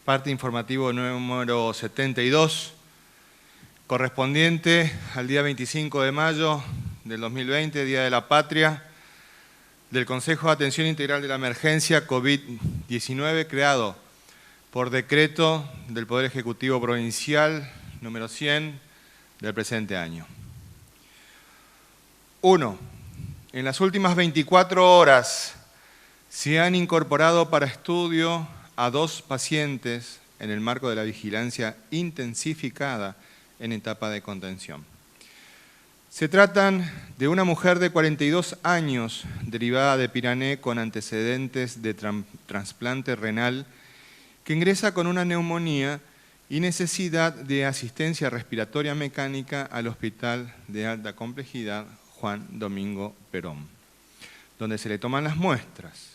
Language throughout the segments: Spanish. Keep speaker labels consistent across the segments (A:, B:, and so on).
A: Parte informativo número 72, correspondiente al día 25 de mayo del 2020, Día de la Patria, del Consejo de Atención Integral de la Emergencia COVID-19, creado por decreto del Poder Ejecutivo Provincial número 100 del presente año. 1. En las últimas 24 horas se han incorporado para estudio a 2 pacientes en el marco de la vigilancia intensificada en etapa de contención. Se tratan de una mujer de 42 años, derivada de Pirané con antecedentes de trasplante renal, que ingresa con una neumonía y necesidad de asistencia respiratoria mecánica al Hospital de Alta Complejidad Juan Domingo Perón, donde se le toman las muestras.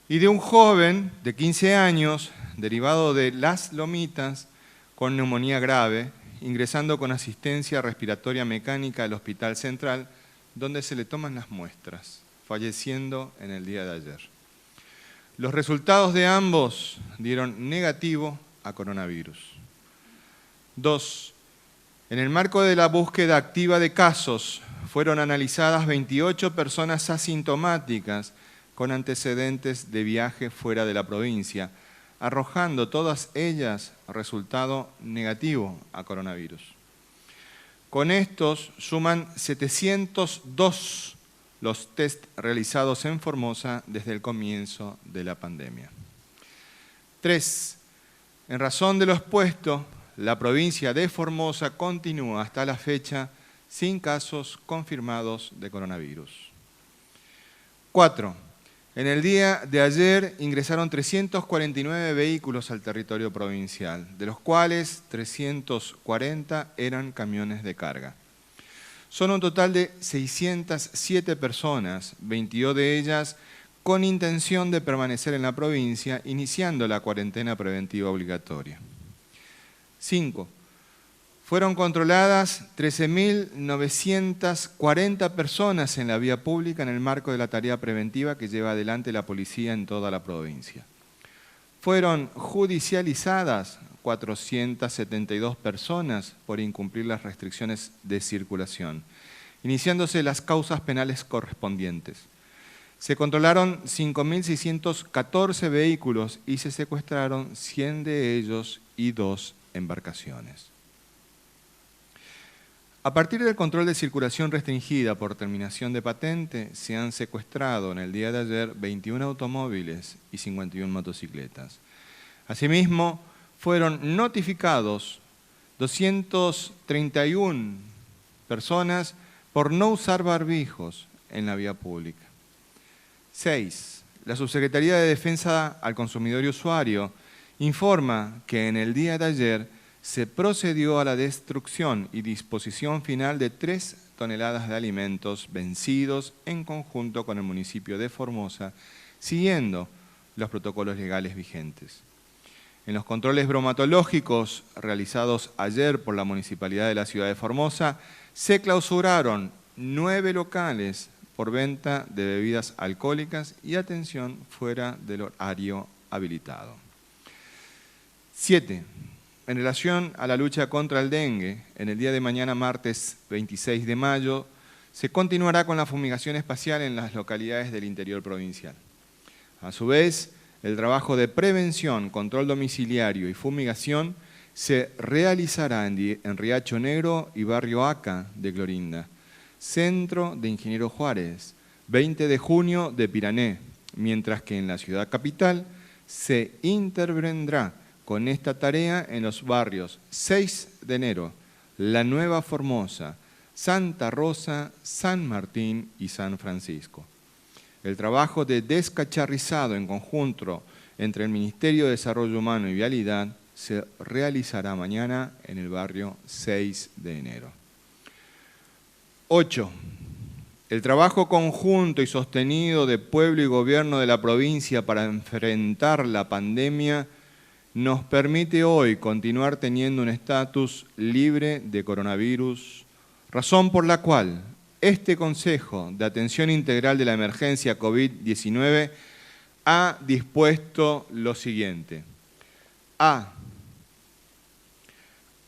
A: Y de un joven de 15 años, derivado de Las Lomitas, con neumonía grave, ingresando con asistencia respiratoria mecánica al Hospital Central, donde se le toman las muestras, falleciendo en el día de ayer. Los resultados de ambos dieron negativo a coronavirus. 2. En el marco de la búsqueda activa de casos, fueron analizadas 28 personas asintomáticas con antecedentes de viaje fuera de la provincia, arrojando todas ellas resultado negativo a coronavirus. Con estos suman 702 los test realizados en Formosa desde el comienzo de la pandemia. 3. En razón de lo expuesto, la provincia de Formosa continúa hasta la fecha sin casos confirmados de coronavirus. 4. En el día de ayer ingresaron 349 vehículos al territorio provincial, de los cuales 340 eran camiones de carga. Son un total de 607 personas, 22 de ellas con intención de permanecer en la provincia, iniciando la cuarentena preventiva obligatoria. 5. Fueron controladas 13.940 personas en la vía pública en el marco de la tarea preventiva que lleva adelante la policía en toda la provincia. Fueron judicializadas 472 personas por incumplir las restricciones de circulación, iniciándose las causas penales correspondientes. Se controlaron 5.614 vehículos y se secuestraron 100 de ellos y 2 embarcaciones. A partir del control de circulación restringida por terminación de patente, se han secuestrado en el día de ayer 21 automóviles y 51 motocicletas. Asimismo, fueron notificados 231 personas por no usar barbijos en la vía pública. 6. La Subsecretaría de Defensa al Consumidor y Usuario informa que en el día de ayer se procedió a la destrucción y disposición final de 3 toneladas de alimentos vencidos en conjunto con el municipio de Formosa, siguiendo los protocolos legales vigentes. En los controles bromatológicos realizados ayer por la Municipalidad de la Ciudad de Formosa, se clausuraron 9 locales por venta de bebidas alcohólicas y atención fuera del horario habilitado. 7. En relación a la lucha contra el dengue, en el día de mañana, martes 26 de mayo, se continuará con la fumigación espacial en las localidades del interior provincial. A su vez, el trabajo de prevención, control domiciliario y fumigación se realizará en Riacho Negro y Barrio Aca de Clorinda, Centro de Ingeniero Juárez, 20 de junio de Pirané, mientras que en la ciudad capital se intervendrá con esta tarea en los barrios 6 de enero, La Nueva Formosa, Santa Rosa, San Martín y San Francisco. El trabajo de descacharrizado en conjunto entre el Ministerio de Desarrollo Humano y Vialidad se realizará mañana en el barrio 6 de enero. 8. El trabajo conjunto y sostenido de pueblo y gobierno de la provincia para enfrentar la pandemia nos permite hoy continuar teniendo un estatus libre de coronavirus, razón por la cual este Consejo de Atención Integral de la Emergencia COVID-19 ha dispuesto lo siguiente. A.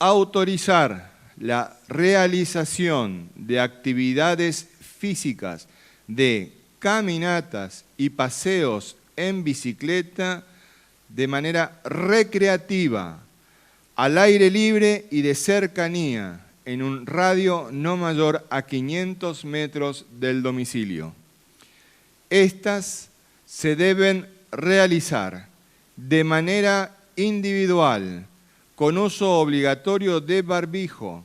A: Autorizar la realización de actividades físicas de caminatas y paseos en bicicleta de manera recreativa, al aire libre y de cercanía, en un radio no mayor a 500 metros del domicilio. Estas se deben realizar de manera individual, con uso obligatorio de barbijo,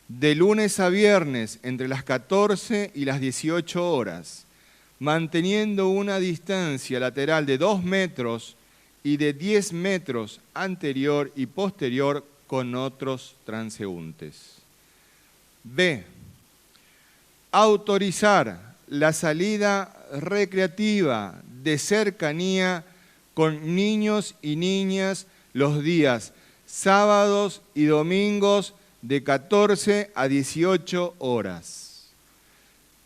A: de lunes a viernes entre las 14 y las 18 horas, manteniendo una distancia lateral de 2 metros y de 10 metros anterior y posterior con otros transeúntes. B. Autorizar la salida recreativa de cercanía con niños y niñas los días sábados y domingos de 14 a 18 horas.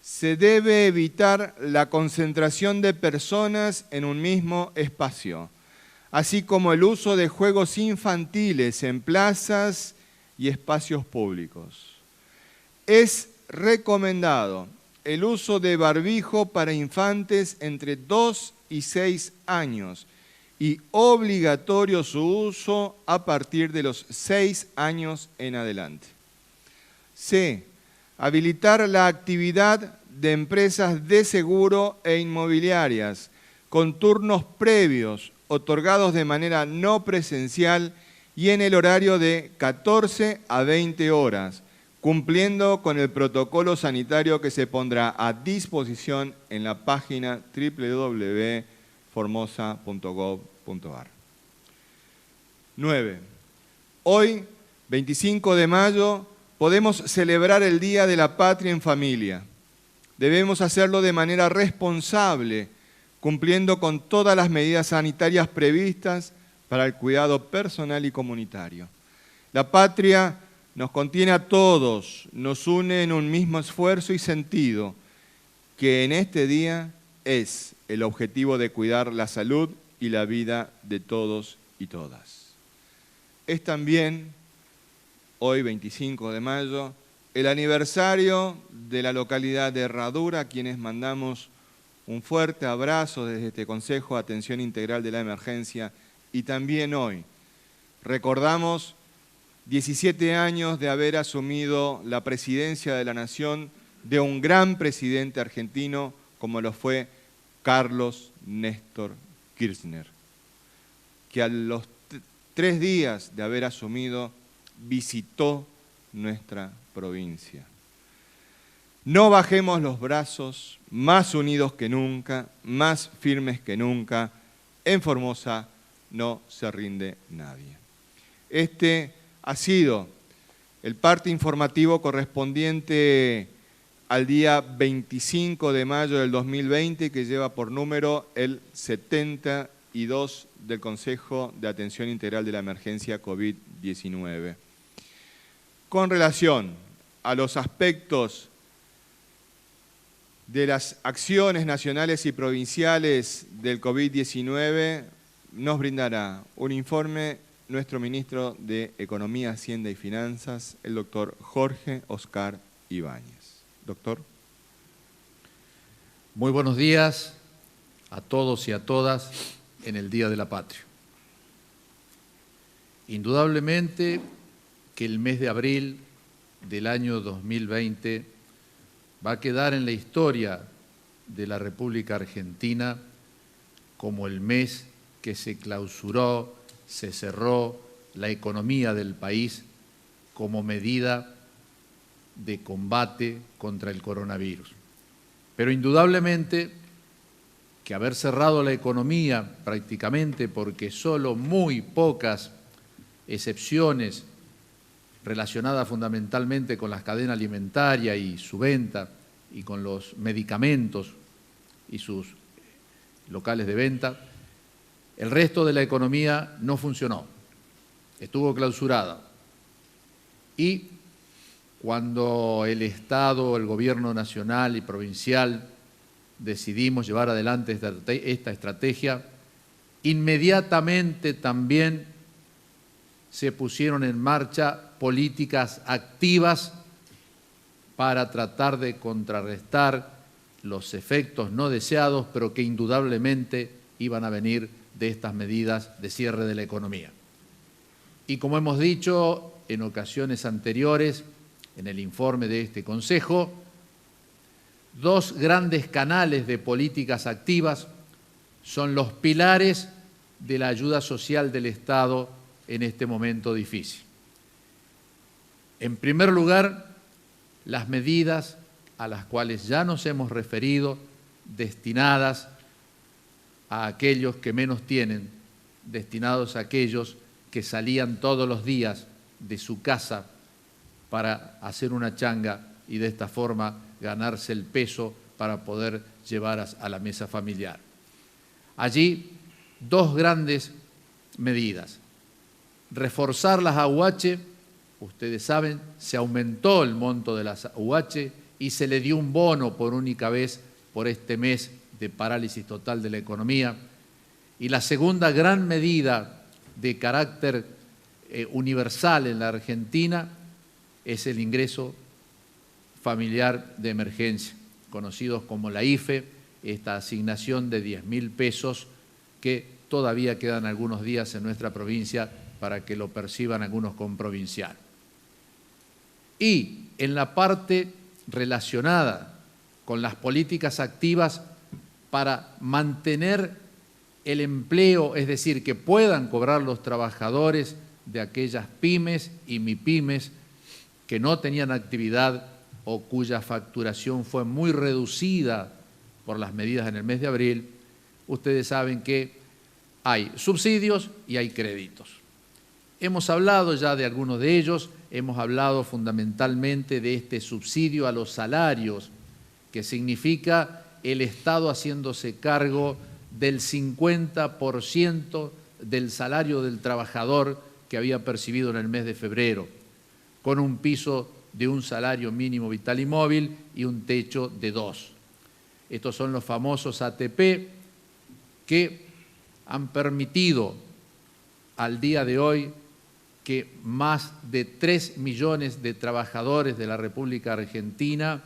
A: Se debe evitar la concentración de personas en un mismo espacio, así como el uso de juegos infantiles en plazas y espacios públicos. Es recomendado el uso de barbijo para infantes entre 2 y 6 años y obligatorio su uso a partir de los 6 años en adelante. C. Habilitar la actividad de empresas de seguro e inmobiliarias con turnos previos otorgados de manera no presencial y en el horario de 14 a 20 horas, cumpliendo con el protocolo sanitario que se pondrá a disposición en la página www.formosa.gov.ar. 9. Hoy, 25 de mayo, podemos celebrar el Día de la Patria en familia. Debemos hacerlo de manera responsable, cumpliendo con todas las medidas sanitarias previstas para el cuidado personal y comunitario. La patria nos contiene a todos, nos une en un mismo esfuerzo y sentido, que en este día es el objetivo de cuidar la salud y la vida de todos y todas. Es también, hoy 25 de mayo, el aniversario de la localidad de Herradura, a quienes mandamos un fuerte abrazo desde este Consejo de Atención Integral de la Emergencia, y también hoy recordamos 17 años de haber asumido la presidencia de la Nación de un gran presidente argentino como lo fue Carlos Néstor Kirchner, que a los 3 días de haber asumido visitó nuestra provincia. No bajemos los brazos, más unidos que nunca, más firmes que nunca. En Formosa no se rinde nadie. Este ha sido el parte informativo correspondiente al día 25 de mayo del 2020, que lleva por número el 72 del Consejo de Atención Integral de la Emergencia COVID-19. Con relación a los aspectos de las acciones nacionales y provinciales del COVID-19, nos brindará un informe nuestro ministro de Economía, Hacienda y Finanzas, el doctor Jorge Oscar Ibáñez. Doctor.
B: Muy buenos días a todos y a todas en el Día de la Patria. Indudablemente que el mes de abril del año 2020 va a quedar en la historia de la República Argentina como el mes que se clausuró, se cerró la economía del país como medida de combate contra el coronavirus. Pero indudablemente que haber cerrado la economía prácticamente porque solo muy pocas excepciones relacionadas fundamentalmente con la cadena alimentaria y su venta y con los medicamentos y sus locales de venta, el resto de la economía no funcionó, estuvo clausurada. Y cuando el Estado, el Gobierno nacional y provincial decidimos llevar adelante esta estrategia, inmediatamente también se pusieron en marcha políticas activas para tratar de contrarrestar los efectos no deseados, pero que indudablemente iban a venir de estas medidas de cierre de la economía. Y como hemos dicho en ocasiones anteriores, en el informe de este Consejo, dos grandes canales de políticas activas son los pilares de la ayuda social del Estado en este momento difícil. En primer lugar, las medidas a las cuales ya nos hemos referido, destinadas a aquellos que menos tienen, destinados a aquellos que salían todos los días de su casa para hacer una changa y de esta forma ganarse el peso para poder llevar a la mesa familiar. Allí, dos grandes medidas. Reforzar las AUH, ustedes saben, se aumentó el monto de las AUH y se le dio un bono por única vez por este mes de parálisis total de la economía. Y la segunda gran medida de carácter universal en la Argentina es el ingreso familiar de emergencia, conocidos como la IFE, esta asignación de 10.000 pesos que todavía quedan algunos días en nuestra provincia para que lo perciban algunos comprovincianos. Y en la parte relacionada con las políticas activas para mantener el empleo, es decir, que puedan cobrar los trabajadores de aquellas pymes y mipymes que no tenían actividad o cuya facturación fue muy reducida por las medidas en el mes de abril, ustedes saben que hay subsidios y hay créditos. Hemos hablado ya de algunos de ellos, hemos hablado fundamentalmente de este subsidio a los salarios, que significa el Estado haciéndose cargo del 50% del salario del trabajador que había percibido en el mes de febrero, con un piso de un salario mínimo vital y móvil y un techo de 2. Estos son los famosos ATP que han permitido al día de hoy que más de 3 millones de trabajadores de la República Argentina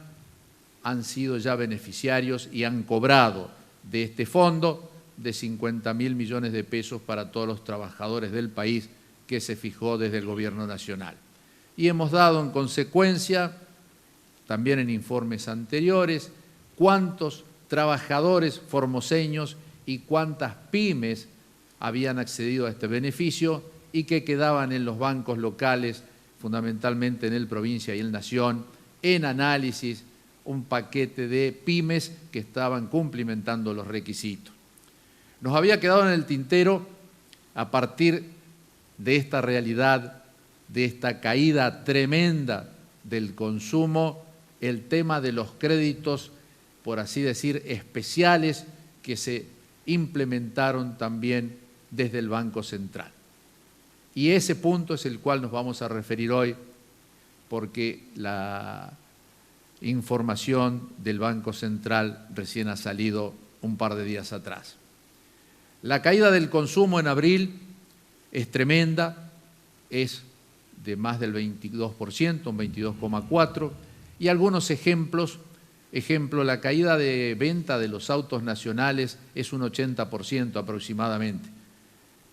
B: han sido ya beneficiarios y han cobrado de este fondo de 50.000 millones de pesos para todos los trabajadores del país que se fijó desde el Gobierno Nacional. Y hemos dado en consecuencia, también en informes anteriores, cuántos trabajadores formoseños y cuántas pymes habían accedido a este beneficio y que quedaban en los bancos locales, fundamentalmente en el Provincia y el Nación, en análisis, un paquete de pymes que estaban cumplimentando los requisitos. Nos había quedado en el tintero, a partir de esta realidad, de esta caída tremenda del consumo, el tema de los créditos, por así decir, especiales que se implementaron también desde el Banco Central. Y ese punto es el cual nos vamos a referir hoy, porque la información del Banco Central recién ha salido un par de días atrás. La caída del consumo en abril es tremenda, es de más del 22%, un 22,4%, y algunos ejemplos, la caída de venta de los autos nacionales es un 80% aproximadamente.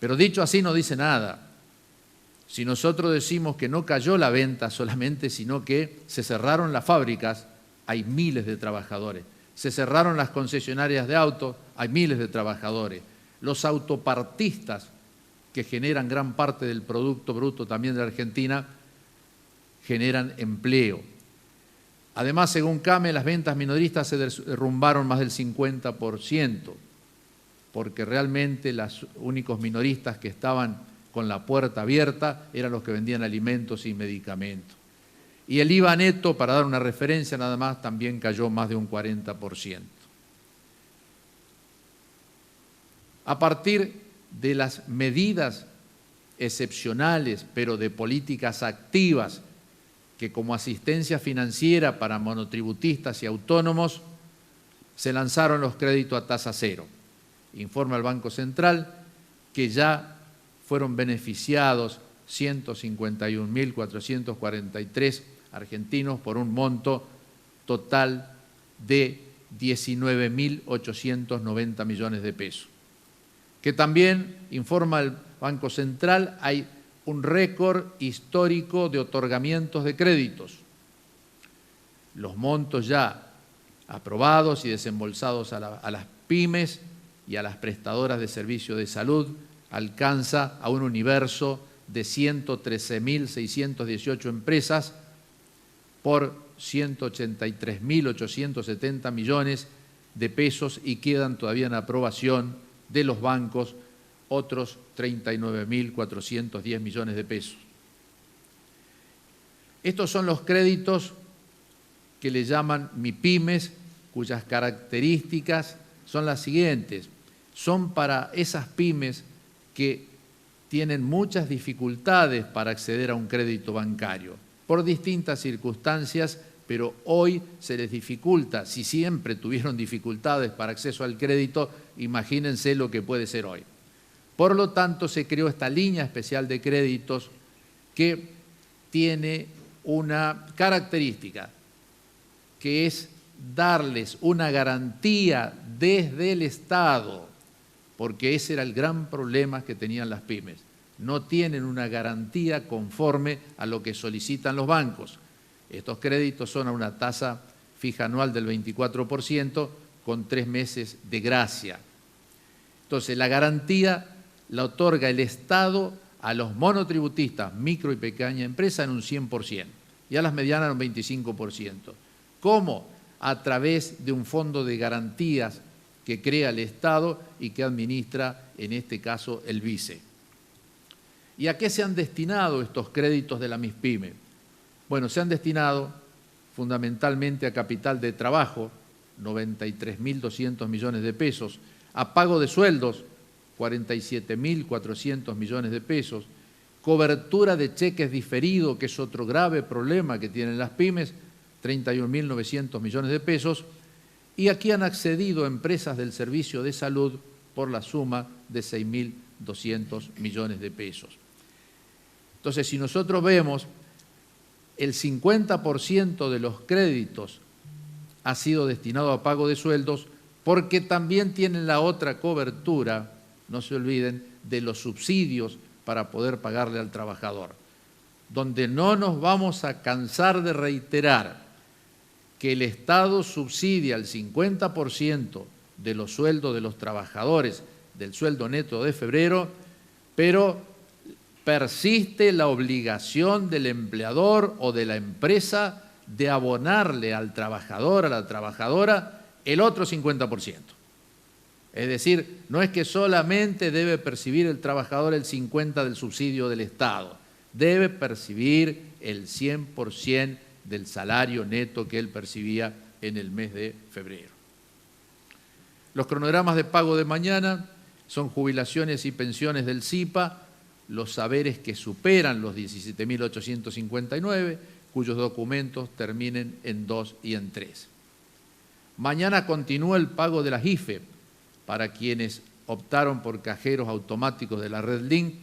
B: Pero dicho así no dice nada. Si nosotros decimos que no cayó la venta solamente, sino que se cerraron las fábricas, hay miles de trabajadores. Se cerraron las concesionarias de autos, hay miles de trabajadores. Los autopartistas, que generan gran parte del Producto Bruto también de la Argentina, generan empleo. Además, según CAME, las ventas minoristas se derrumbaron más del 50%, porque realmente los únicos minoristas que estaban con la puerta abierta eran los que vendían alimentos y medicamentos. Y el IVA neto, para dar una referencia nada más, también cayó más de un 40%. A partir de las medidas excepcionales, pero de políticas activas, que como asistencia financiera para monotributistas y autónomos, se lanzaron los créditos a tasa cero. Informa el Banco Central que ya fueron beneficiados 151.443 argentinos por un monto total de 19.890 millones de pesos. Que también, informa el Banco Central, hay un récord histórico de otorgamientos de créditos. Los montos ya aprobados y desembolsados a las pymes y a las prestadoras de servicios de salud alcanza a un universo de 113.618 empresas por 183.870 millones de pesos y quedan todavía en aprobación de los bancos otros 39.410 millones de pesos. Estos son los créditos que le llaman MIPYMES, cuyas características son las siguientes. Son para esas pymes que tienen muchas dificultades para acceder a un crédito bancario, por distintas circunstancias, pero hoy se les dificulta. Si siempre tuvieron dificultades para acceso al crédito, imagínense lo que puede ser hoy. Por lo tanto, se creó esta línea especial de créditos que tiene una característica, que es darles una garantía desde el Estado, porque ese era el gran problema que tenían las pymes. No tienen una garantía conforme a lo que solicitan los bancos. Estos créditos son a una tasa fija anual del 24% con 3 meses de gracia. Entonces, la garantía la otorga el Estado a los monotributistas, micro y pequeña empresa en un 100% y a las medianas en un 25%. ¿Cómo? A través de un fondo de garantías que crea el Estado y que administra, en este caso, el BICE. ¿Y a qué se han destinado estos créditos de la MIPYME? Bueno, se han destinado fundamentalmente a capital de trabajo, 93.200 millones de pesos, a pago de sueldos, 47.400 millones de pesos, cobertura de cheques diferidos, que es otro grave problema que tienen las pymes, 31.900 millones de pesos, y aquí han accedido empresas del servicio de salud por la suma de 6.200 millones de pesos. Entonces, si nosotros vemos, el 50% de los créditos ha sido destinado a pago de sueldos, porque también tienen la otra cobertura, no se olviden, de los subsidios para poder pagarle al trabajador. Donde no nos vamos a cansar de reiterar que el Estado subsidia el 50% de los sueldos de los trabajadores, del sueldo neto de febrero, pero persiste la obligación del empleador o de la empresa de abonarle al trabajador, a la trabajadora, el otro 50%. Es decir, no es que solamente debe percibir el trabajador el 50% del subsidio del Estado, debe percibir el 100% del salario neto que él percibía en el mes de febrero. Los cronogramas de pago de mañana son jubilaciones y pensiones del CIPA, los saberes que superan los 17.859, cuyos documentos terminen en 2 y en 3. Mañana continúa el pago de las IFE para quienes optaron por cajeros automáticos de la red Link,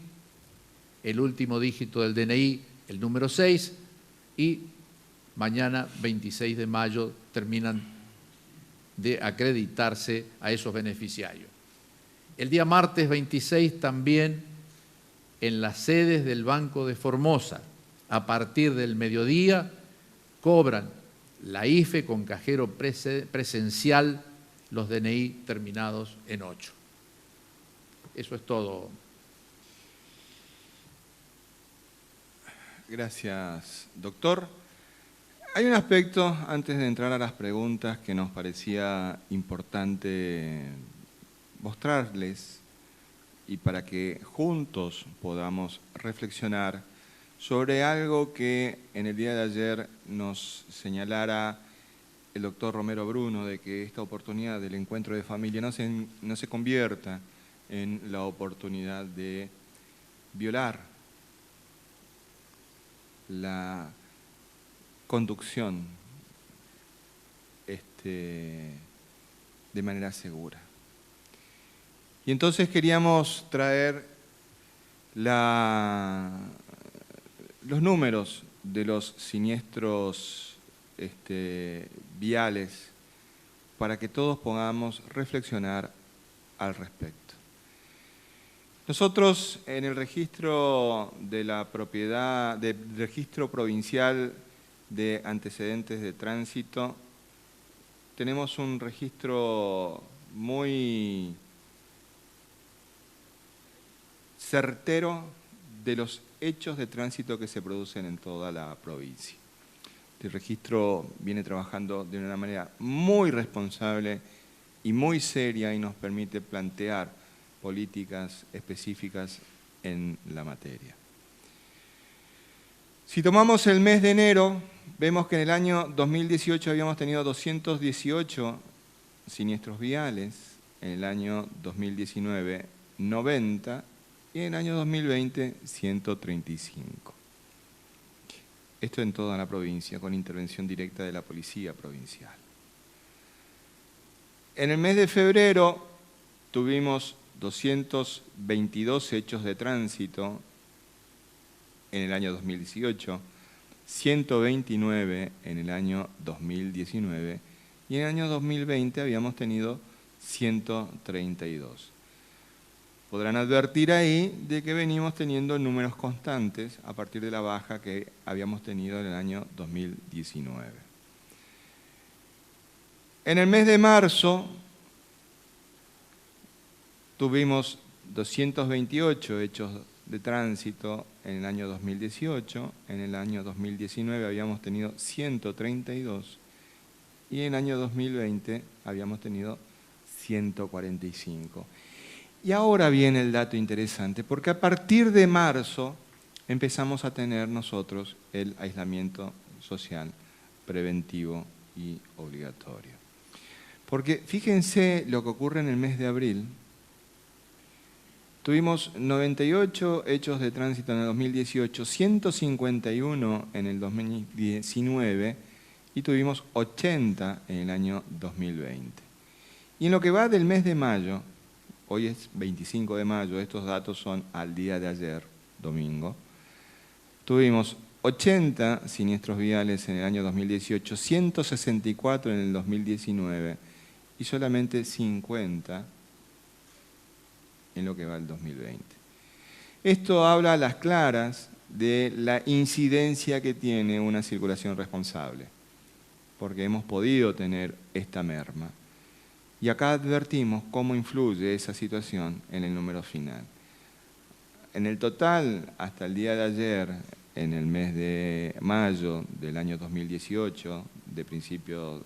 B: el último dígito del DNI, el número 6, y mañana, 26 de mayo, terminan de acreditarse a esos beneficiarios. El día martes 26 también en las sedes del Banco de Formosa, a partir del mediodía, cobran la IFE con cajero presencial, los DNI terminados en 8. Eso es todo.
A: Gracias, doctor. Hay un aspecto, antes de entrar a las preguntas, que nos parecía importante mostrarles y para que juntos podamos reflexionar sobre algo que en el día de ayer nos señalara el doctor Romero Bruno, de que esta oportunidad del encuentro de familia no se convierta en la oportunidad de violar la conducción de manera segura. Y entonces queríamos traer la los números de los siniestros viales para que todos podamos reflexionar al respecto. Nosotros en el registro de la propiedad, del registro provincial de antecedentes de tránsito, tenemos un registro muy certero de los hechos de tránsito que se producen en toda la provincia. El registro viene trabajando de una manera muy responsable y muy seria y nos permite plantear políticas específicas en la materia. Si tomamos el mes de enero, vemos que en el año 2018 habíamos tenido 218 siniestros viales, en el año 2019 90 y en el año 2020 135. Esto en toda la provincia, con intervención directa de la Policía Provincial. En el mes de febrero tuvimos 222 hechos de tránsito en el año 2018, 129 en el año 2019 y en el año 2020 habíamos tenido 132. Podrán advertir ahí de que venimos teniendo números constantes a partir de la baja que habíamos tenido en el año 2019. En el mes de marzo tuvimos 228 hechos de tránsito en el año 2018, en el año 2019 habíamos tenido 132 y en el año 2020 habíamos tenido 145. Y ahora viene el dato interesante, porque a partir de marzo empezamos a tener nosotros el aislamiento social preventivo y obligatorio. Porque fíjense lo que ocurre en el mes de abril. Tuvimos 98 hechos de tránsito en el 2018, 151 en el 2019 y tuvimos 80 en el año 2020. Y en lo que va del mes de mayo, hoy es 25 de mayo, estos datos son al día de ayer, domingo, tuvimos 80 siniestros viales en el año 2018, 164 en el 2019 y solamente 50 en lo que va el 2020. Esto habla a las claras de la incidencia que tiene una circulación responsable, porque hemos podido tener esta merma. Y acá advertimos cómo influye esa situación en el número final. En el total, hasta el día de ayer, en el mes de mayo del año 2018, de principio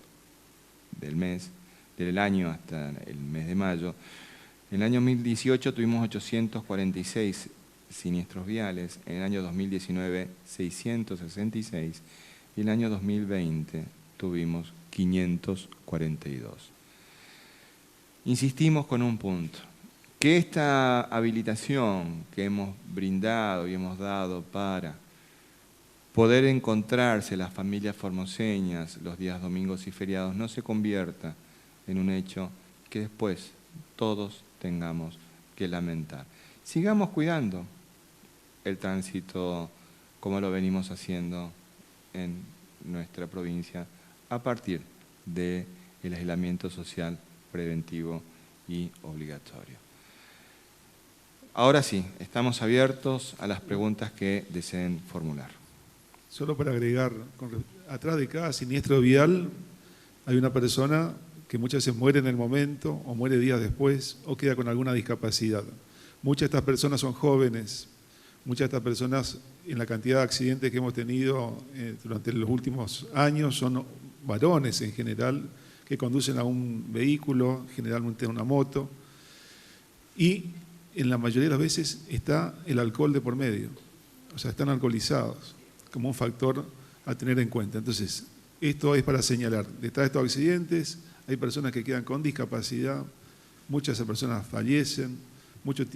A: del año hasta el mes de mayo, en el año 2018 tuvimos 846 siniestros viales, en el año 2019 666 y en el año 2020 tuvimos 542. Insistimos con un punto, que esta habilitación que hemos brindado y hemos dado para poder encontrarse las familias formoseñas los días domingos y feriados no se convierta en un hecho que después todos tengamos que lamentar. Sigamos cuidando el tránsito como lo venimos haciendo en nuestra provincia a partir del aislamiento social preventivo y obligatorio. Ahora sí, estamos abiertos a las preguntas que deseen formular.
C: Solo para agregar, atrás de cada siniestro vial hay una persona que muchas veces muere en el momento o muere días después o queda con alguna discapacidad. Muchas de estas personas son jóvenes, muchas de estas personas en la cantidad de accidentes que hemos tenido durante los últimos años son varones en general que conducen a un vehículo, generalmente una moto, y en la mayoría de las veces está el alcohol de por medio, o sea, están alcoholizados como un factor a tener en cuenta. Entonces, esto es para señalar, detrás de estos accidentes hay personas que quedan con discapacidad, muchas de esas personas fallecen,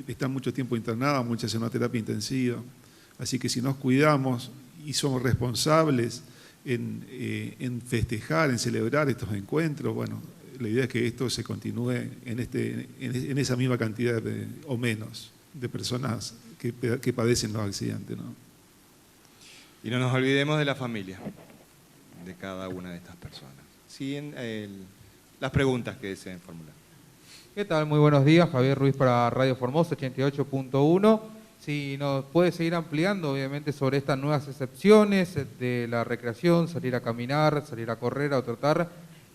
C: están mucho tiempo internadas, muchas en una terapia intensiva, así que si nos cuidamos y somos responsables en festejar, en celebrar estos encuentros, bueno, la idea es que esto se continúe en esa misma cantidad o menos de personas que padecen los accidentes, ¿no?
A: Y no nos olvidemos de la familia de cada una de estas personas. Siguen las preguntas que deseen formular.
D: ¿Qué tal? Muy buenos días, Javier Ruiz para Radio Formosa 88.1. Si nos puede seguir ampliando, obviamente, sobre estas nuevas excepciones de la recreación, salir a caminar, salir a correr, a trotar,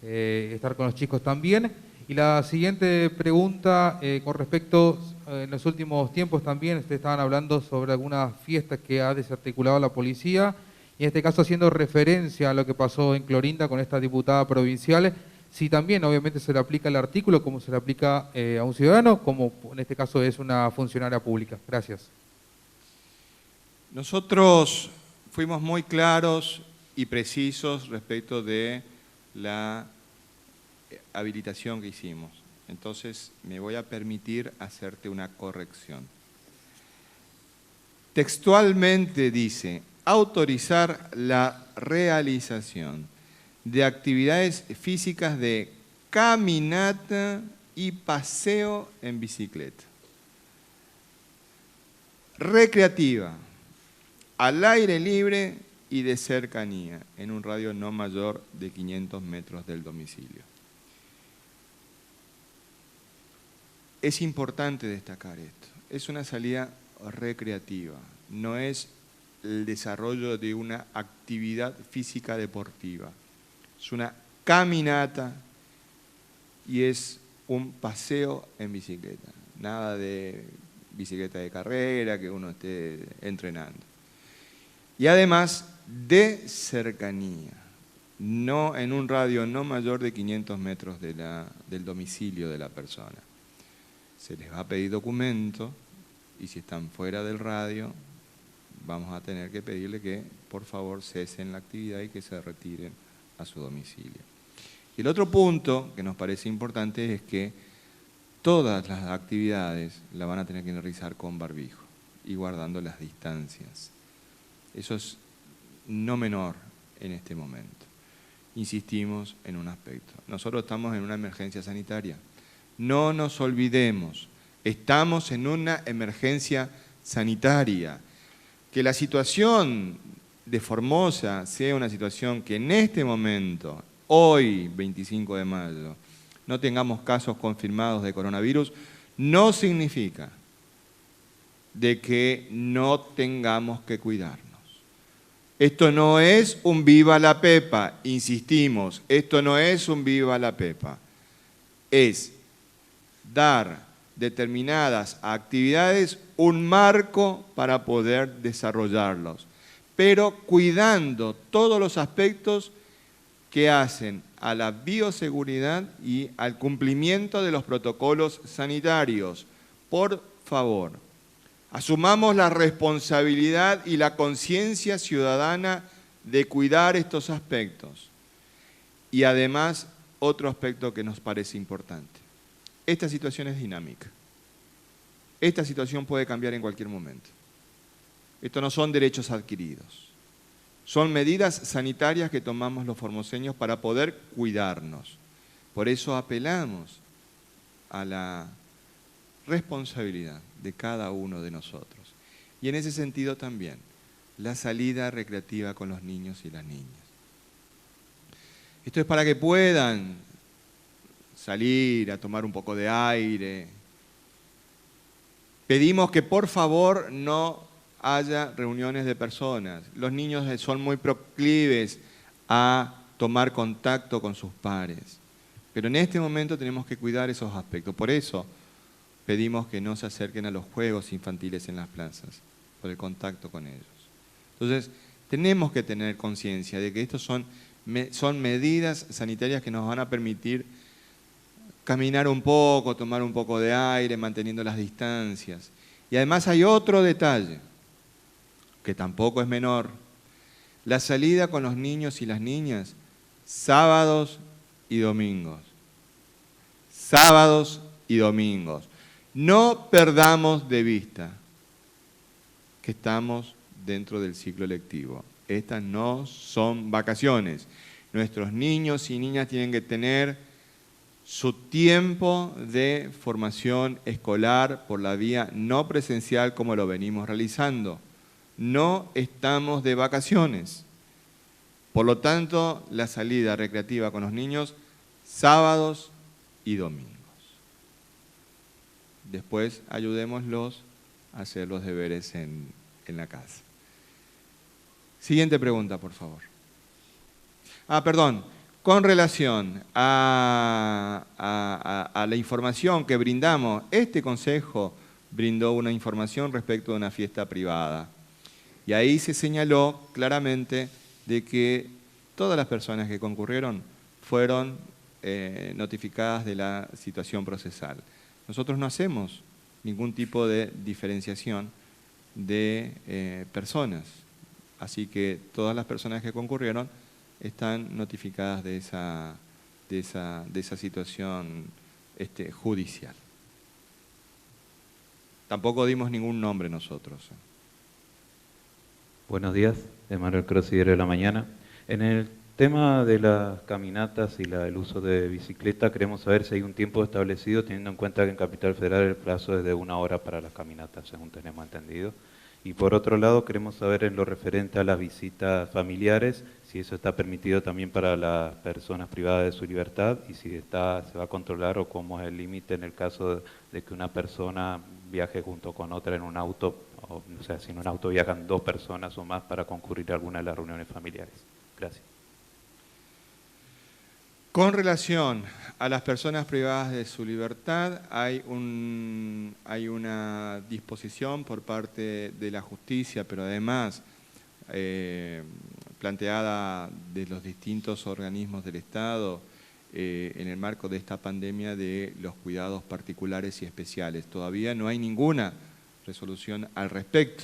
D: estar con los chicos también. Y la siguiente pregunta, con respecto, en los últimos tiempos también, ustedes estaban hablando sobre algunas fiestas que ha desarticulado la policía, y en este caso haciendo referencia a lo que pasó en Clorinda con esta diputada provincial, si también obviamente se le aplica el artículo como se le aplica a un ciudadano, como en este caso es una funcionaria pública. Gracias.
A: Nosotros fuimos muy claros y precisos respecto de la habilitación que hicimos. Entonces me voy a permitir hacerte una corrección. Textualmente dice, autorizar la realización de actividades físicas de caminata y paseo en bicicleta. Recreativa, al aire libre y de cercanía, en un radio no mayor de 500 metros del domicilio. Es importante destacar esto. Es una salida recreativa, no es el desarrollo de una actividad física deportiva. Es una caminata y es un paseo en bicicleta. Nada de bicicleta de carrera que uno esté entrenando. Y además de cercanía, no en un radio no mayor de 500 metros del domicilio de la persona. Se les va a pedir documento y si están fuera del radio, vamos a tener que pedirle que por favor cesen la actividad y que se retiren a su domicilio. Y el otro punto que nos parece importante es que todas las actividades las van a tener que realizar con barbijo y guardando las distancias. Eso es no menor en este momento. Insistimos en un aspecto. Nosotros estamos en una emergencia sanitaria. No nos olvidemos, estamos en una emergencia sanitaria. Que la situación de Formosa sea una situación que en este momento, hoy, 25 de mayo, no tengamos casos confirmados de coronavirus, no significa de que no tengamos que cuidarnos. Esto no es un viva la pepa, insistimos, esto no es un viva la pepa. Es dar determinadas actividades un marco para poder desarrollarlos, pero cuidando todos los aspectos que hacen a la bioseguridad y al cumplimiento de los protocolos sanitarios. Por favor, asumamos la responsabilidad y la conciencia ciudadana de cuidar estos aspectos. Y además, otro aspecto que nos parece importante. Esta situación es dinámica. Esta situación puede cambiar en cualquier momento. Estos no son derechos adquiridos. Son medidas sanitarias que tomamos los formoseños para poder cuidarnos. Por eso apelamos a la responsabilidad de cada uno de nosotros. Y en ese sentido también, la salida recreativa con los niños y las niñas. Esto es para que puedan salir a tomar un poco de aire. Pedimos que por favor no haya reuniones de personas. Los niños son muy proclives a tomar contacto con sus pares. Pero en este momento tenemos que cuidar esos aspectos. Por eso pedimos que no se acerquen a los juegos infantiles en las plazas, por el contacto con ellos. Entonces, tenemos que tener conciencia de que estos son medidas sanitarias que nos van a permitir caminar un poco, tomar un poco de aire, manteniendo las distancias. Y además hay otro detalle, que tampoco es menor. La salida con los niños y las niñas, sábados y domingos. Sábados y domingos. No perdamos de vista que estamos dentro del ciclo lectivo. Estas no son vacaciones. Nuestros niños y niñas tienen que tener su tiempo de formación escolar por la vía no presencial como lo venimos realizando. no estamos de vacaciones. Por lo tanto, la salida recreativa con los niños, sábados y domingos. Después ayudémoslos a hacer los deberes en la casa. Siguiente pregunta, por favor. Perdón. Con relación a la información que brindamos, este consejo brindó una información respecto de una fiesta privada. Y ahí se señaló claramente de que todas las personas que concurrieron fueron notificadas de la situación procesal. Nosotros no hacemos ningún tipo de diferenciación de personas. Así que todas las personas que concurrieron están notificadas de esa situación judicial. Tampoco dimos ningún nombre nosotros.
E: Buenos días, Emanuel Crossi, Diario de la Mañana. En el tema de las caminatas y el uso de bicicleta, queremos saber si hay un tiempo establecido, teniendo en cuenta que en Capital Federal el plazo es de 1 hora para las caminatas, según tenemos entendido. Y por otro lado, queremos saber en lo referente a las visitas familiares, si eso está permitido también para las personas privadas de su libertad y si se va a controlar o cómo es el límite en el caso de que una persona viaje junto con otra en un auto, o sea, si en un auto viajan 2 personas o más para concurrir a alguna de las reuniones familiares. Gracias.
A: Con relación a las personas privadas de su libertad, hay una disposición por parte de la justicia, pero además planteada de los distintos organismos del Estado en el marco de esta pandemia de los cuidados particulares y especiales. Todavía no hay ninguna resolución al respecto,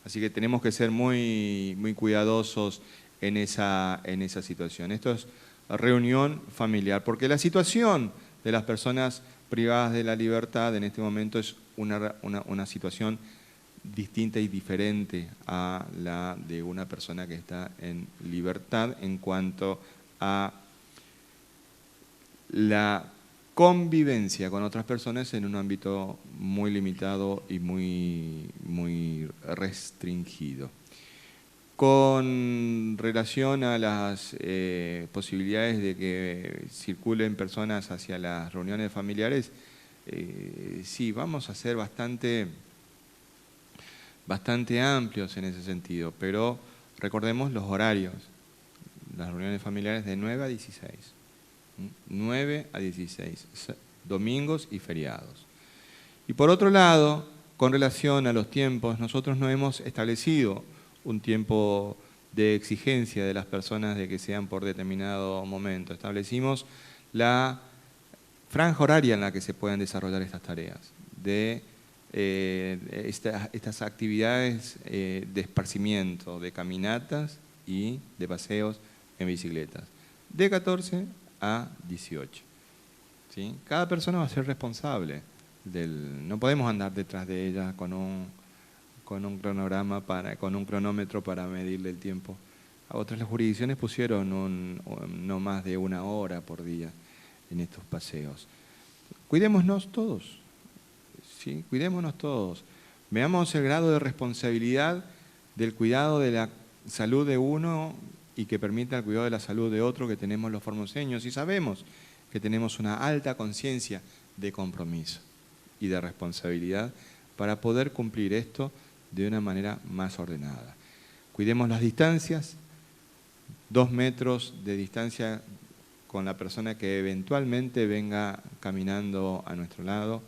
A: así que tenemos que ser muy, muy cuidadosos en esa situación. Esto es reunión familiar, porque la situación de las personas privadas de la libertad en este momento es una situación distinta y diferente a la de una persona que está en libertad en cuanto a la convivencia con otras personas en un ámbito muy limitado y muy, muy restringido. Con relación a las posibilidades de que circulen personas hacia las reuniones familiares, sí, vamos a ser bastante amplios en ese sentido, pero recordemos los horarios. Las reuniones familiares de 9 a 16. 9 a 16, domingos y feriados. Y por otro lado, con relación a los tiempos, nosotros no hemos establecido un tiempo de exigencia de las personas de que sean por determinado momento. Establecimos la franja horaria en la que se pueden desarrollar estas tareas, de estas actividades de esparcimiento, de caminatas y de paseos en bicicletas, de 14 a 18. ¿Sí? Cada persona va a ser responsable no podemos andar detrás de ella con un cronómetro para medirle el tiempo. A otras las jurisdicciones pusieron no más de 1 hora por día en estos paseos. Cuidémonos todos, ¿sí? Cuidémonos todos. Veamos el grado de responsabilidad del cuidado de la salud de uno y que permita el cuidado de la salud de otro que tenemos los formoseños, y sabemos que tenemos una alta conciencia de compromiso y de responsabilidad para poder cumplir esto de una manera más ordenada. Cuidemos las distancias, 2 metros de distancia con la persona que eventualmente venga caminando a nuestro lado,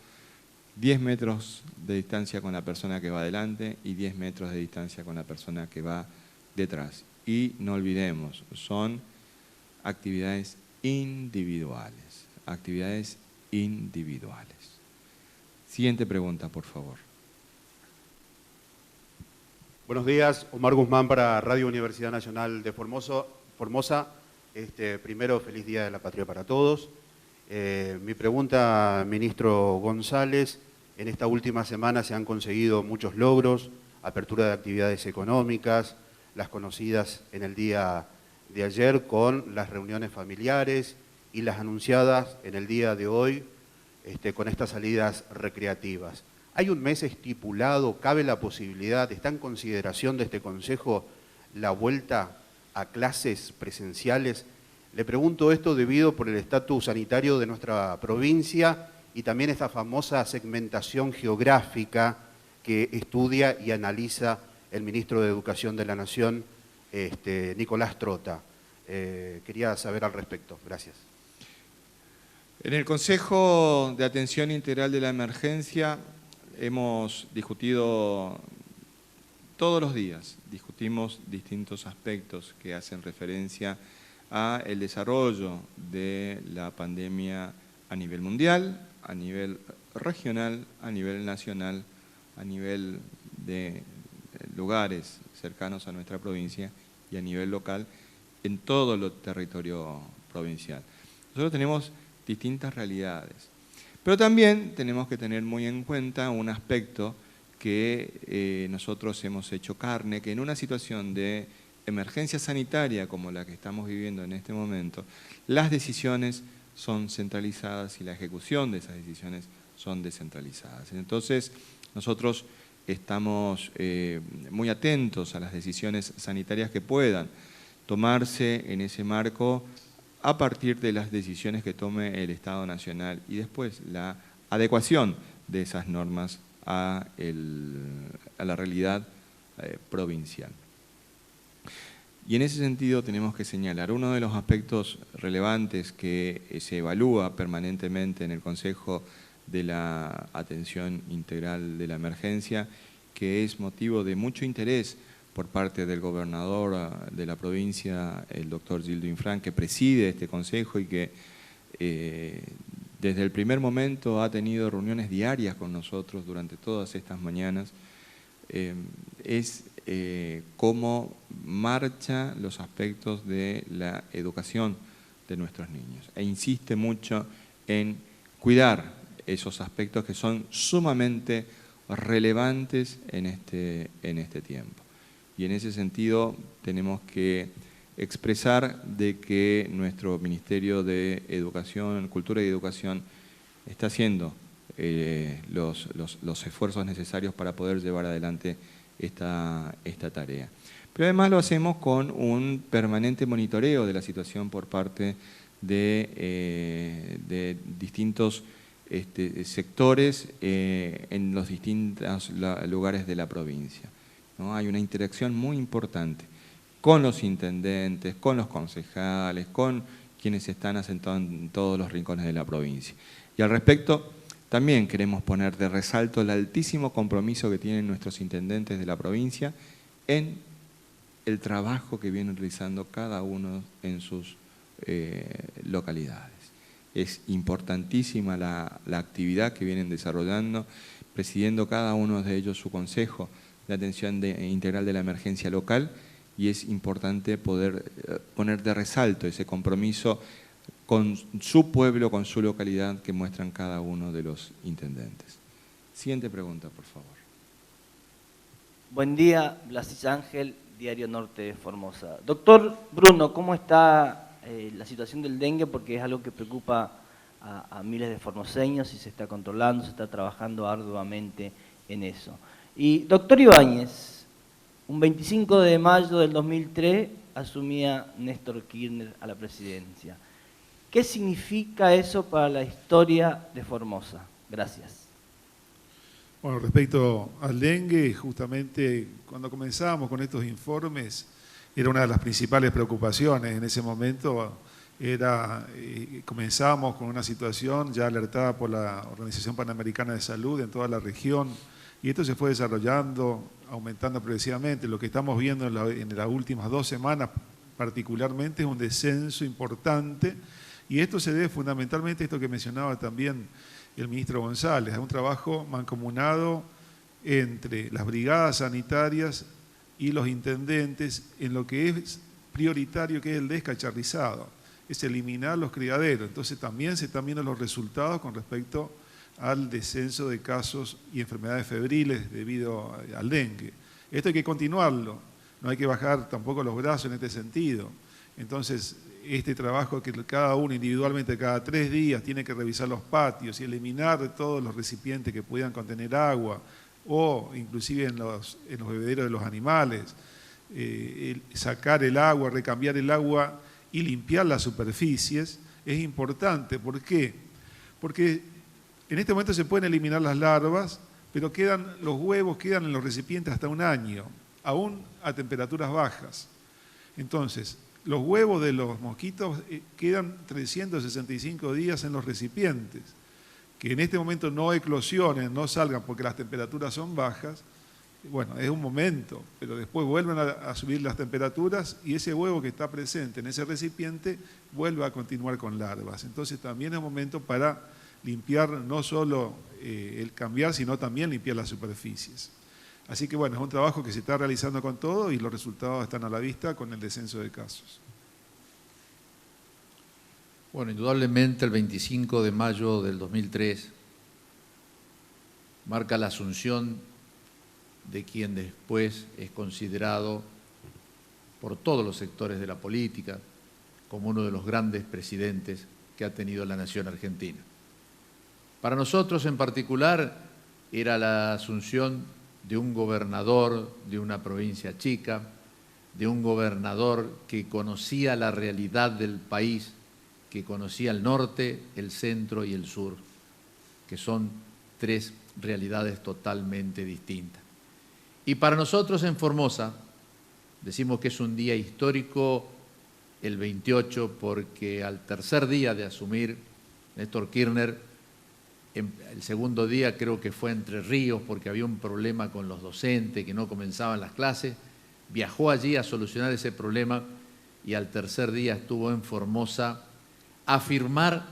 A: 10 metros de distancia con la persona que va adelante y 10 metros de distancia con la persona que va detrás. Y no olvidemos, son actividades individuales, actividades individuales. Siguiente pregunta, por favor.
F: Buenos días, Omar Guzmán para Radio Universidad Nacional de Formosa. Primero, feliz Día de la Patria para todos. Mi pregunta, ministro González, en esta última semana se han conseguido muchos logros, apertura de actividades económicas, las conocidas en el día de ayer con las reuniones familiares y las anunciadas en el día de hoy con estas salidas recreativas. ¿Hay un mes estipulado? ¿Cabe la posibilidad? ¿Está en consideración de este Consejo la vuelta a clases presenciales? Le pregunto esto debido por el estatus sanitario de nuestra provincia y también esta famosa segmentación geográfica que estudia y analiza el ministro de Educación de la Nación, Nicolás Trota. Quería saber al respecto. Gracias.
A: En el Consejo de Atención Integral de la Emergencia hemos discutido todos los días, discutimos distintos aspectos que hacen referencia a el desarrollo de la pandemia a nivel mundial, a nivel regional, a nivel nacional, a nivel de lugares cercanos a nuestra provincia y a nivel local en todo el territorio provincial. Nosotros tenemos distintas realidades, pero también tenemos que tener muy en cuenta un aspecto que nosotros hemos hecho carne, que en una situación de emergencia sanitaria como la que estamos viviendo en este momento, las decisiones son centralizadas y la ejecución de esas decisiones son descentralizadas. Entonces, nosotros estamos muy atentos a las decisiones sanitarias que puedan tomarse en ese marco a partir de las decisiones que tome el Estado Nacional y después la adecuación de esas normas a la realidad provincial. Y en ese sentido tenemos que señalar uno de los aspectos relevantes que se evalúa permanentemente en el Consejo de la Atención Integral de la Emergencia, que es motivo de mucho interés por parte del gobernador de la provincia, el doctor Gildo Infran, que preside este consejo y que desde el primer momento ha tenido reuniones diarias con nosotros durante todas estas mañanas, es cómo marchan los aspectos de la educación de nuestros niños. E insiste mucho en cuidar esos aspectos que son sumamente relevantes en este tiempo. Y en ese sentido tenemos que expresar de que nuestro Ministerio de Educación, Cultura y Educación está haciendo los esfuerzos necesarios para poder llevar adelante esta tarea. Pero además lo hacemos con un permanente monitoreo de la situación por parte de distintos sectores en los distintos lugares de la provincia, ¿no? Hay una interacción muy importante con los intendentes, con los concejales, con quienes están asentados en todos los rincones de la provincia. Y al respecto, también queremos poner de resalto el altísimo compromiso que tienen nuestros intendentes de la provincia en el trabajo que vienen realizando cada uno en sus localidades. Es importantísima la actividad que vienen desarrollando, presidiendo cada uno de ellos su consejo de atención integral de la emergencia local, y es importante poder poner de resalto ese compromiso con su pueblo, con su localidad que muestran cada uno de los intendentes. Siguiente pregunta, por favor.
G: Buen día, Blasis Ángel, Diario Norte de Formosa. Doctor Bruno, ¿cómo está la situación del dengue? Porque es algo que preocupa a miles de formoseños y se está controlando, se está trabajando arduamente en eso. Y doctor Ibáñez, un 25 de mayo del 2003 asumía Néstor Kirchner a la presidencia. ¿Qué significa eso para la historia de Formosa? Gracias.
C: Bueno, respecto al dengue, justamente cuando comenzábamos con estos informes, era una de las principales preocupaciones en ese momento. Comenzábamos con una situación ya alertada por la Organización Panamericana de Salud en toda la región, y esto se fue desarrollando, aumentando progresivamente. Lo que estamos viendo en las últimas 2 semanas particularmente es un descenso importante, y esto se debe fundamentalmente a esto que mencionaba también el ministro González, a un trabajo mancomunado entre las brigadas sanitarias y los intendentes en lo que es prioritario, que es el descacharrizado, es eliminar los criaderos. Entonces también se están viendo los resultados con respecto al descenso de casos y enfermedades febriles debido al dengue. Esto hay que continuarlo, no hay que bajar tampoco los brazos en este sentido. Entonces, este trabajo que cada uno individualmente cada 3 días tiene que revisar los patios y eliminar todos los recipientes que pudieran contener agua o inclusive en los bebederos de los animales, sacar el agua, recambiar el agua y limpiar las superficies, es importante. ¿Por qué? Porque en este momento se pueden eliminar las larvas, pero los huevos quedan en los recipientes hasta 1 año, aún a temperaturas bajas. Entonces, los huevos de los mosquitos quedan 365 días en los recipientes. Que en este momento no eclosionen, no salgan porque las temperaturas son bajas, bueno, es un momento, pero después vuelven a subir las temperaturas y ese huevo que está presente en ese recipiente vuelve a continuar con larvas. Entonces también es un momento para limpiar no solo el cambiar, sino también limpiar las superficies. Así que bueno, es un trabajo que se está realizando con todo y los resultados están a la vista con el descenso de casos.
B: Bueno, indudablemente el 25 de mayo del 2003 marca la asunción de quien después es considerado por todos los sectores de la política como uno de los grandes presidentes que ha tenido la nación argentina. Para nosotros en particular era la asunción de un gobernador de una provincia chica, de un gobernador que conocía la realidad del país, que conocía el norte, el centro y el sur, que son 3 realidades totalmente distintas. Y para nosotros en Formosa, decimos que es un día histórico el 28 porque al tercer día de asumir Néstor Kirchner, el segundo día creo que fue Entre Ríos porque había un problema con los docentes que no comenzaban las clases, viajó allí a solucionar ese problema y al tercer día estuvo en Formosa a firmar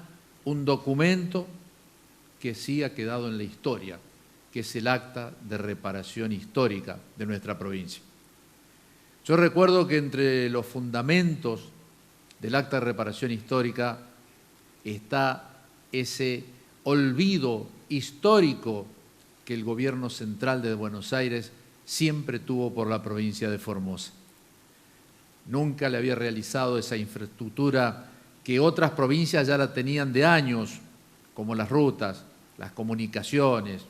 B: un documento que sí ha quedado en la historia, que es el Acta de Reparación Histórica de nuestra provincia. Yo recuerdo que entre los fundamentos del Acta de Reparación Histórica está ese olvido histórico que el gobierno central de Buenos Aires siempre tuvo por la provincia de Formosa. Nunca le había realizado esa infraestructura que otras provincias ya la tenían de años, como las rutas, las comunicaciones,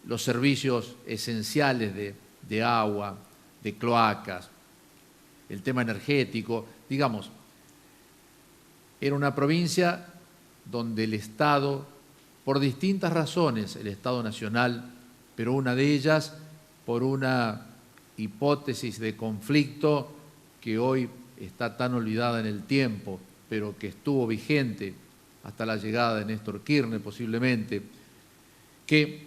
B: los servicios esenciales de agua, de cloacas, el tema energético. Digamos, era una provincia donde el Estado, por distintas razones, el Estado nacional, pero una de ellas por una hipótesis de conflicto que hoy está tan olvidada en el tiempo, pero que estuvo vigente hasta la llegada de Néstor Kirchner posiblemente, que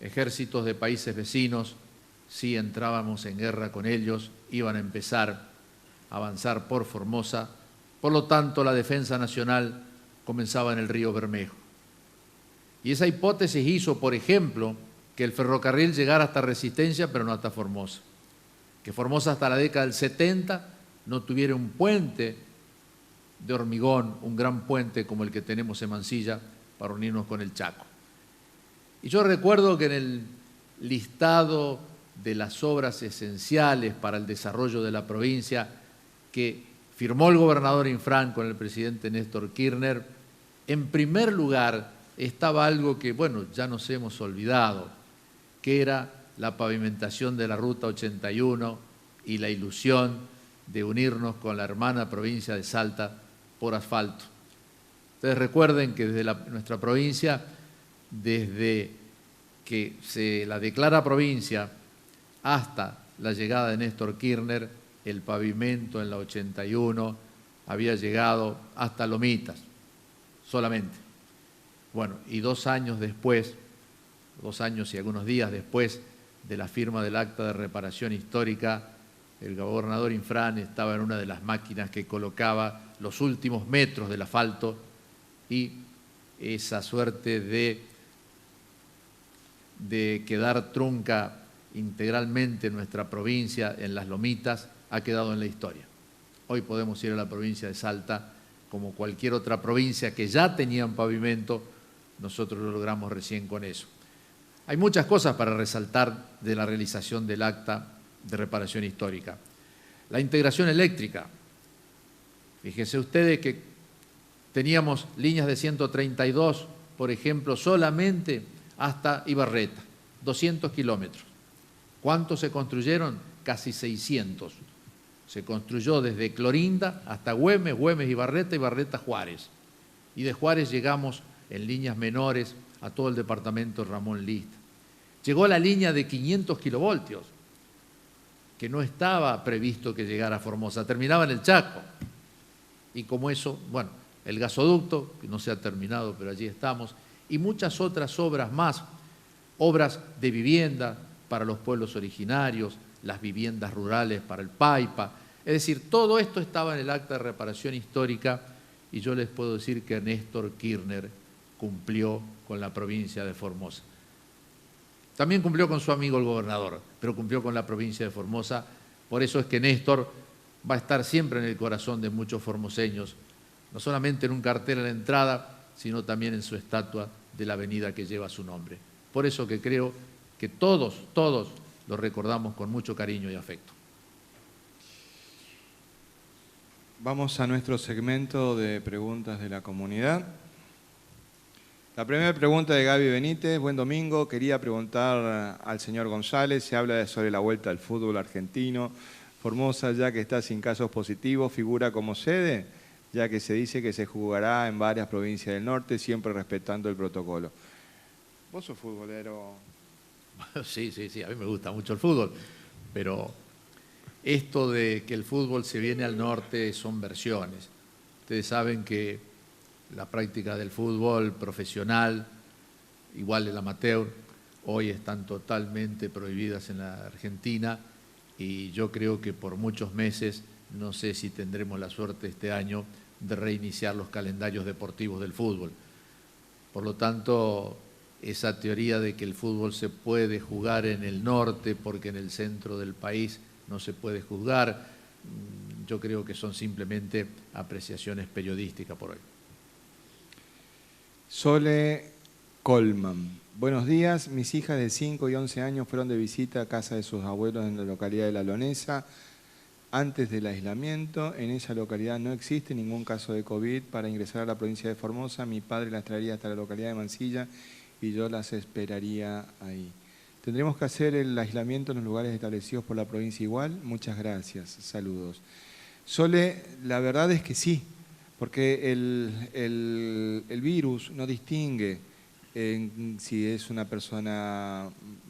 B: ejércitos de países vecinos, si entrábamos en guerra con ellos, iban a empezar a avanzar por Formosa, por lo tanto la defensa nacional comenzaba en el río Bermejo. Y esa hipótesis hizo, por ejemplo, que el ferrocarril llegara hasta Resistencia, pero no hasta Formosa. Que Formosa hasta la década del 70 no tuviera un puente de hormigón, un gran puente como el que tenemos en Mansilla para unirnos con el Chaco. Y yo recuerdo que en el listado de las obras esenciales para el desarrollo de la provincia que firmó el gobernador Infran con el presidente Néstor Kirchner, en primer lugar estaba algo que, bueno, ya nos hemos olvidado, que era la pavimentación de la Ruta 81 y la ilusión de unirnos con la hermana provincia de Salta por asfalto. Ustedes recuerden que desde nuestra provincia, desde que se la declara provincia hasta la llegada de Néstor Kirchner, el pavimento en la 81 había llegado hasta Lomitas, solamente. Bueno, y 2 años después, 2 años y algunos días después de la firma del Acta de Reparación Histórica, el gobernador Infran estaba en una de las máquinas que colocaba los últimos metros del asfalto y esa suerte de quedar trunca integralmente nuestra provincia en las Lomitas ha quedado en la historia. Hoy podemos ir a la provincia de Salta como cualquier otra provincia que ya tenían pavimento, nosotros lo logramos recién con eso. Hay muchas cosas para resaltar de la realización del Acta de Reparación Histórica. La integración eléctrica. Fíjense ustedes que teníamos líneas de 132, por ejemplo, solamente hasta Ibarreta, 200 kilómetros. ¿Cuántos se construyeron? Casi 600. Se construyó desde Clorinda hasta Güemes, Güemes Ibarreta, Ibarreta Juárez. Y de Juárez llegamos en líneas menores a todo el departamento Ramón List. Llegó la línea de 500 kilovoltios, que no estaba previsto que llegara a Formosa, terminaba en el Chaco. Y como eso, bueno, el gasoducto, que no se ha terminado, pero allí estamos, y muchas otras obras más, obras de vivienda para los pueblos originarios, las viviendas rurales para el Paipa. Es decir, todo esto estaba en el acta de reparación histórica y yo les puedo decir que Néstor Kirchner cumplió con la provincia de Formosa. También cumplió con su amigo el gobernador, pero cumplió con la provincia de Formosa. Por eso es que Néstor va a estar siempre en el corazón de muchos formoseños, no solamente en un cartel a la entrada, sino también en su estatua de la avenida que lleva su nombre. Por eso que creo que todos lo recordamos con mucho cariño y afecto.
A: Vamos a nuestro segmento de preguntas de la comunidad. La primera pregunta de Gaby Benítez. Buen domingo. Quería preguntar al señor González, se habla sobre la vuelta al fútbol argentino. Formosa, ya que está sin casos positivos, figura como sede, ya que se dice que se jugará en varias provincias del norte, siempre respetando el protocolo. ¿Vos sos futbolero?
B: Sí, a mí me gusta mucho el fútbol, pero esto de que el fútbol se viene al norte son versiones. Ustedes saben que la práctica del fútbol profesional, igual el amateur, hoy están totalmente prohibidas en la Argentina y yo creo que por muchos meses, no sé si tendremos la suerte este año de reiniciar los calendarios deportivos del fútbol. Por lo tanto, esa teoría de que el fútbol se puede jugar en el norte porque en el centro del país no se puede jugar, yo creo que son simplemente apreciaciones periodísticas por hoy.
A: Sole Colman. Buenos días, mis hijas de 5 y 11 años fueron de visita a casa de sus abuelos en la localidad de La Leonesa antes del aislamiento. En esa localidad no existe ningún caso de COVID. Para ingresar a la provincia de Formosa, mi padre las traería hasta la localidad de Mansilla y yo las esperaría ahí. ¿Tendremos que hacer el aislamiento en los lugares establecidos por la provincia igual? Muchas gracias, saludos. Sole, la verdad es que sí, porque el virus no distingue si es una persona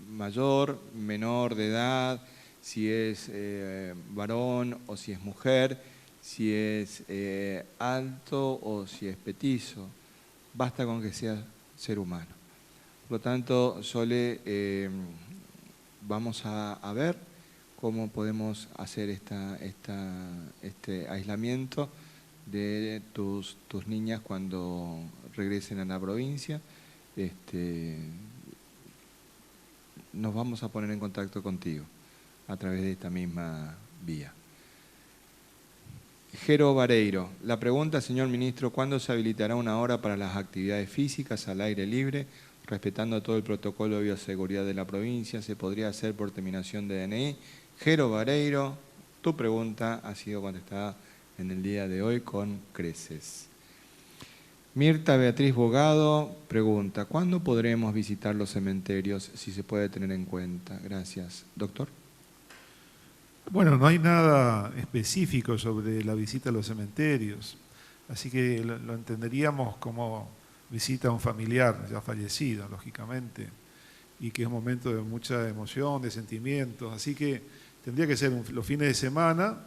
A: mayor, menor de edad, si es varón o si es mujer, si es alto o si es petizo. Basta con que sea ser humano. Por lo tanto, Sole, vamos a ver cómo podemos hacer este aislamiento de tus niñas cuando regresen a la provincia. Nos vamos a poner en contacto contigo a través de esta misma vía. Jero Vareiro, la pregunta, señor ministro, ¿cuándo se habilitará una hora para las actividades físicas al aire libre, respetando todo el protocolo de bioseguridad de la provincia? ¿Se podría hacer por terminación de DNI? Jero Vareiro, tu pregunta ha sido contestada en el día de hoy con creces. Mirta Beatriz Bogado pregunta, ¿cuándo podremos visitar los cementerios, si se puede tener en cuenta? Gracias. Doctor.
C: Bueno, no hay nada específico sobre la visita a los cementerios, así que lo entenderíamos como visita a un familiar ya fallecido, lógicamente, y que es un momento de mucha emoción, de sentimientos, así que tendría que ser los fines de semana,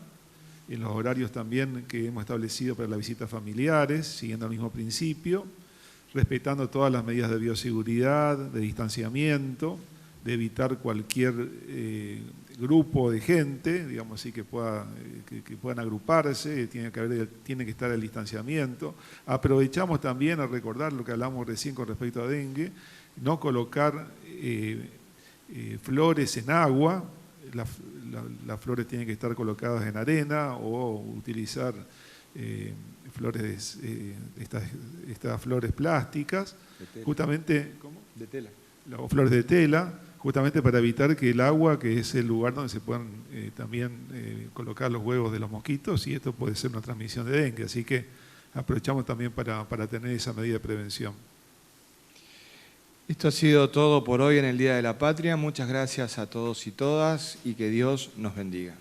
C: en los horarios también que hemos establecido para las visitas familiares, siguiendo el mismo principio, respetando todas las medidas de bioseguridad, de distanciamiento, de evitar cualquier grupo de gente, digamos así, que puedan agruparse, tiene que estar el distanciamiento. Aprovechamos también a recordar lo que hablamos recién con respecto a dengue, no colocar flores en agua. Las flores tienen que estar colocadas en arena o utilizar flores, estas flores plásticas.
A: De tela.
C: Justamente, ¿cómo?
A: De tela.
C: o flores de tela, justamente para evitar que el agua, que es el lugar donde se puedan también colocar los huevos de los mosquitos, y esto puede ser una transmisión de dengue. Así que aprovechamos también para tener esa medida de prevención.
A: Esto ha sido todo por hoy en el Día de la Patria. Muchas gracias a todos y todas y que Dios nos bendiga.